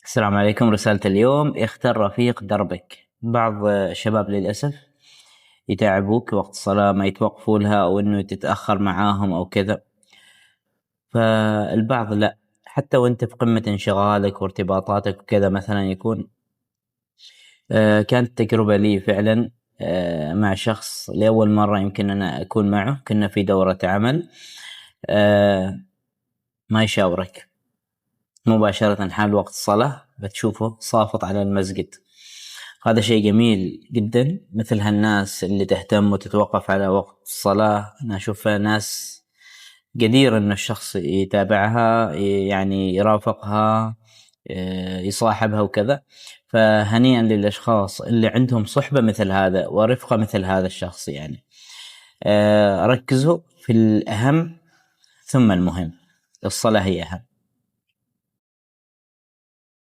السلام عليكم. رسالة اليوم: اختر رفيق دربك. بعض الشباب للأسف يتعبوك وقت الصلاة، ما يتوقفوا لها أو إنه تتأخر معاهم أو كذا. فالبعض لا، حتى وأنت في قمة انشغالك وارتباطاتك وكذا مثلا يكون. كانت تجربة لي فعلا مع شخص لأول مرة يمكن أنا أكون معه. كنا في دورة عمل، ما يشاورك مباشرة حال وقت الصلاة بتشوفه صافط على المسجد. هذا شيء جميل جدا، مثل هالناس اللي تهتم وتتوقف على وقت الصلاة أنا أشوفها ناس جدير إن الشخص يتابعها، يعني يرافقها، يصاحبها وكذا. فهنيئا للأشخاص اللي عندهم صحبة مثل هذا ورفقة مثل هذا الشخص. يعني ركزوا في الأهم ثم المهم. الصلاة هي أهم.